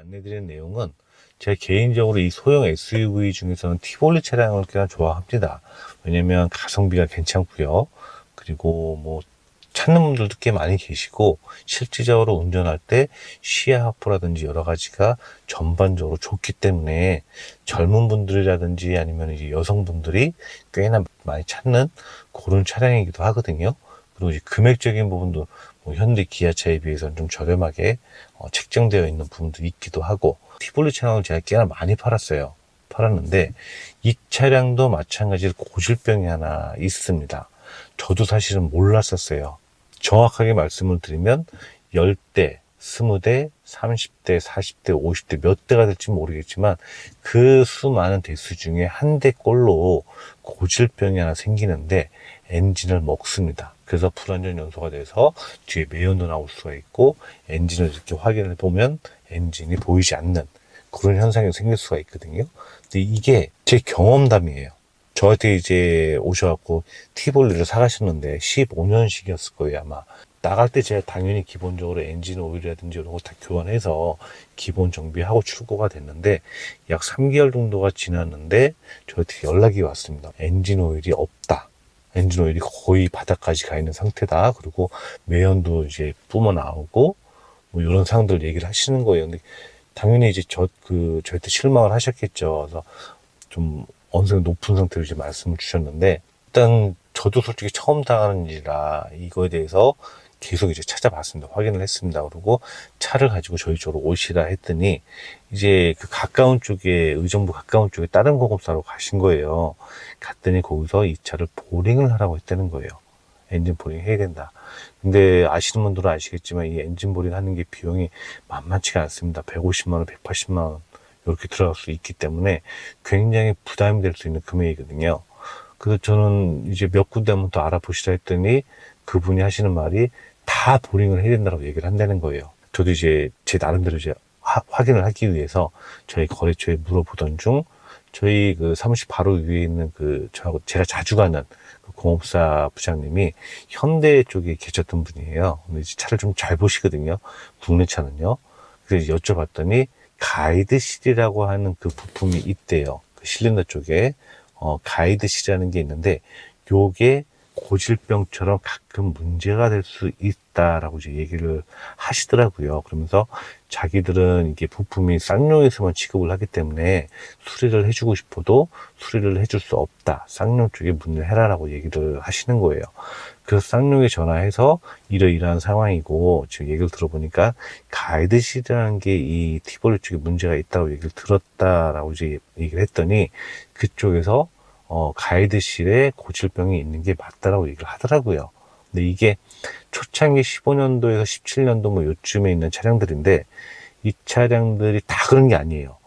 안내드리는 내용은 제 개인적으로 이 소형 SUV 중에서는 티볼리 차량을 꽤나 좋아합니다. 왜냐면 가성비가 괜찮고요. 그리고 뭐 찾는 분들도 꽤 많이 계시고 실질적으로 운전할 때 시야 확보라든지 여러 가지가 전반적으로 좋기 때문에 젊은 분들이라든지 아니면 이제 여성분들이 꽤나 많이 찾는 그런 차량이기도 하거든요. 그리고 이제 금액적인 부분도 뭐 현대 기아차에 비해서는 좀 저렴하게 책정되어 있는 부분도 있기도 하고, 티볼리 차량을 제가 꽤나 많이 팔았는데 이 차량도 마찬가지로 고질병이 하나 있습니다. 저도 사실은 몰랐었어요. 정확하게 말씀을 드리면 10대, 20대, 30대, 40대, 50대 몇 대가 될지 모르겠지만 그 수많은 대수 중에 한 대꼴로 고질병이 하나 생기는데 엔진을 먹습니다. 그래서 불안전 연소가 돼서 뒤에 매연도 나올 수가 있고, 엔진을 이렇게 확인을 보면 엔진이 보이지 않는 그런 현상이 생길 수가 있거든요. 근데 이게 제 경험담이에요. 저한테 이제 오셔갖고 티볼리를 사가셨는데 15년식이었을 거예요, 아마. 나갈 때 제가 당연히 기본적으로 엔진 오일이라든지 이런 거 다 교환해서 기본 정비하고 출고가 됐는데, 약 3개월 정도가 지났는데 저한테 연락이 왔습니다. 엔진 오일이 없다. 엔진 오일이 거의 바닥까지 가 있는 상태다. 그리고 매연도 이제 뿜어 나오고 뭐 이런 상황들 얘기를 하시는 거예요. 근데 당연히 이제 저한테 실망을 하셨겠죠. 그래서 좀 어느 정도 높은 상태로 이제 말씀을 주셨는데, 일단 저도 솔직히 처음 당하는 일이라 이거에 대해서 계속 이제 찾아봤습니다. 확인을 했습니다. 그리고 차를 가지고 저희 쪽으로 오시라 했더니 이제 그 가까운 쪽에, 의정부 가까운 쪽에 다른 공업사로 가신 거예요. 갔더니 거기서 이 차를 보링을 하라고 했다는 거예요. 엔진 보링 해야 된다. 근데 아시는 분들은 아시겠지만 이 엔진 보링 하는 게 비용이 만만치가 않습니다. 150만 원, 180만 원 이렇게 들어갈 수 있기 때문에 굉장히 부담이 될 수 있는 금액이거든요. 그래서 저는 이제 몇 군데 한번 더 알아보시라 했더니 그분이 하시는 말이 다 보링을 해야 된다고 얘기를 한다는 거예요. 저도 이제 제 나름대로 이제 확인을 하기 위해서 저희 거래처에 물어보던 중, 저희 그 사무실 바로 위에 있는 제가 자주 가는 그 공업사 부장님이 현대 쪽에 계셨던 분이에요. 근데 이제 차를 좀 잘 보시거든요. 국내 차는요. 그래서 여쭤봤더니 가이드실이라고 하는 그 부품이 있대요. 그 실린더 쪽에 가이드실이라는 게 있는데, 요게 고질병처럼 가끔 문제가 될 수 있다라고 이제 얘기를 하시더라고요. 그러면서 자기들은 이게 부품이 쌍용에서만 취급을 하기 때문에 수리를 해주고 싶어도 수리를 해줄 수 없다. 쌍용 쪽에 문의를 해라라고 얘기를 하시는 거예요. 그래서 쌍용에 전화해서 이러이러한 상황이고, 지금 얘기를 들어보니까 가이드실이라는 게 이 티볼리 쪽에 문제가 있다고 얘기를 들었다라고 이제 얘기를 했더니, 그쪽에서 가이드실에 고질병이 있는 게 맞다라고 얘기를 하더라고요. 근데 이게 초창기 15년도에서 17년도 뭐 요쯤에 있는 차량들인데, 이 차량들이 다 그런 게 아니에요.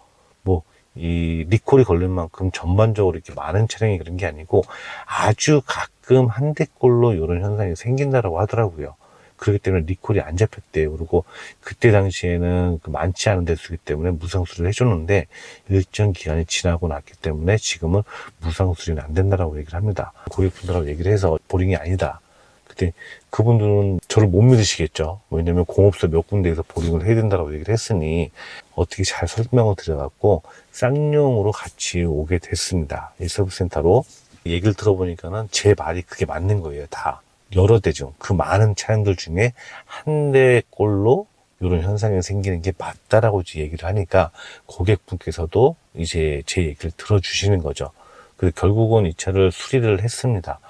뭐 이 리콜이 걸릴 만큼 전반적으로 이렇게 많은 차량이 그런 게 아니고, 아주 가끔 한 대꼴로 이런 현상이 생긴다라고 하더라고요. 그렇기 때문에 리콜이 안 잡혔대요. 그리고 그때 당시에는 많지 않은 대수기 때문에 무상수리를 해줬는데, 일정 기간이 지나고 났기 때문에 지금은 무상수리는 안 된다라고 얘기를 합니다. 고객분들하고 얘기를 해서 보링이 아니다. 그때 그분들은 저를 못 믿으시겠죠. 왜냐면 공업사 몇 군데에서 보링을 해야 된다고 얘기를 했으니 어떻게 잘 설명을 드려갖고 쌍용으로 같이 오게 됐습니다. 이 서비스센터로. 얘기를 들어보니까는 제 말이 그게 맞는 거예요. 다 여러 대죠. 그 많은 차량들 중에 한 대꼴로 이런 현상이 생기는 게 맞다라고 이제 얘기를 하니까 고객분께서도 이제 제 얘기를 들어주시는 거죠. 그래서 결국은 이 차를 수리를 했습니다.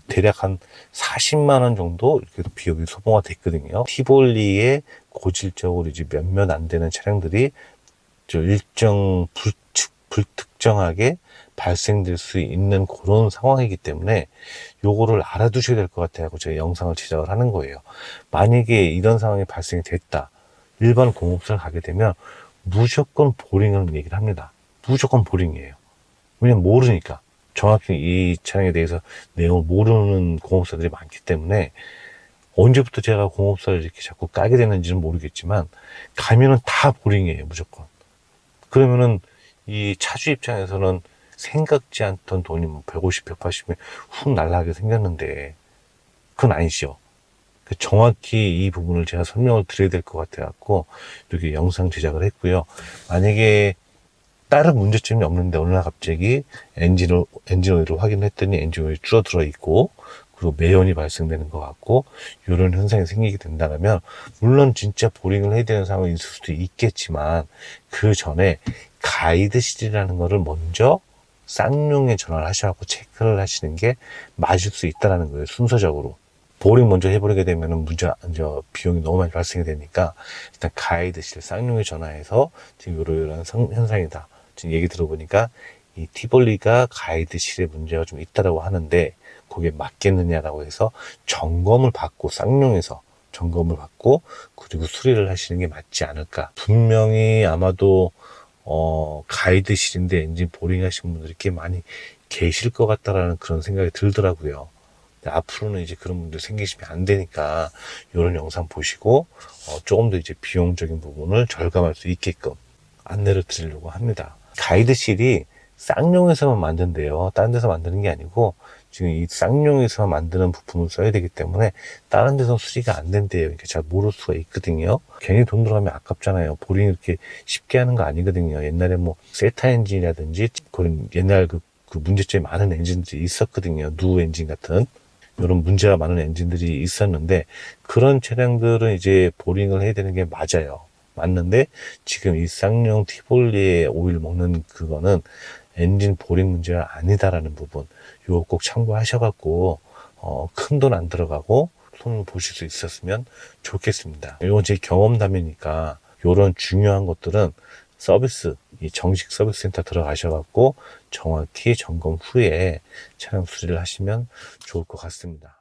대략 한 40만 원 정도 이렇게 비용이 소모가 됐거든요. 티볼리에 고질적으로 이제 몇몇 안 되는 차량들이 일정 불특정하게 발생될 수 있는 그런 상황이기 때문에 요거를 알아두셔야 될 것 같아요. 제가 영상을 제작을 하는 거예요. 만약에 이런 상황이 발생이 됐다. 일반 공업사를 가게 되면 무조건 보링을 얘기를 합니다. 무조건 보링이에요. 왜냐면 모르니까. 정확히 이 차량에 대해서 내용을 모르는 공업사들이 많기 때문에, 언제부터 제가 공업사를 이렇게 자꾸 까게 됐는지는 모르겠지만 가면은 다 보링이에요, 무조건. 그러면은 이 차주 입장에서는 생각지 않던 돈이 뭐 150, 180이 훅 날라가게 생겼는데 그건 아니죠. 정확히 이 부분을 제가 설명을 드려야 될 것 같아 갖고 이렇게 영상 제작을 했고요. 만약에 다른 문제점이 없는데 어느 날 갑자기 엔진 오일을 확인했더니 엔진 오일이 줄어들어 있고 그리고 매연이 발생되는 것 같고 이런 현상이 생기게 된다면 물론 진짜 보링을 해야 되는 상황이 있을 수도 있겠지만 그 전에 가이드실이라는 거를 먼저 쌍용에 전화를 하셔서 체크를 하시는 게 맞을 수 있다는 거예요. 순서적으로. 보링 먼저 해버리게 되면 비용이 너무 많이 발생이 되니까 일단 가이드실 쌍용에 전화해서 지금 이런 현상이다. 지금 얘기 들어보니까 이 티볼리가 가이드실에 문제가 좀 있다라고 하는데 거기에 맞겠느냐라고 해서 점검을 받고 쌍용에서 점검을 받고 그리고 수리를 하시는 게 맞지 않을까. 분명히 아마도 가이드실인데 엔진 보링 하신 분들이 꽤 많이 계실 것 같다라는 그런 생각이 들더라고요. 앞으로는 이제 그런 분들 생기시면 안 되니까 이런 영상 보시고 조금 더 이제 비용적인 부분을 절감할 수 있게끔 안내를 드리려고 합니다. 가이드실이 쌍용에서만 만든대요. 다른 데서 만드는 게 아니고 지금 이 쌍용에서만 만드는 부품을 써야 되기 때문에 다른 데서 수리가 안 된대요. 그러니까 잘 모를 수가 있거든요. 괜히 돈 들어가면 아깝잖아요. 보링 이렇게 쉽게 하는 거 아니거든요. 옛날에 뭐 세타 엔진이라든지 그런 옛날 그 문제점이 많은 엔진들이 있었거든요. 누 엔진 같은 이런 문제가 많은 엔진들이 있었는데 그런 차량들은 이제 보링을 해야 되는 게 맞아요. 맞는데 지금 이 쌍용 티볼리에 오일 먹는 그거는 엔진 보링 문제가 아니다라는 부분 요거 꼭 참고하셔갖고 큰 돈 안 들어가고 손을 보실 수 있었으면 좋겠습니다. 이건 제 경험담이니까 요런 중요한 것들은 이 정식 서비스 센터 들어가셔갖고 정확히 점검 후에 차량 수리를 하시면 좋을 것 같습니다.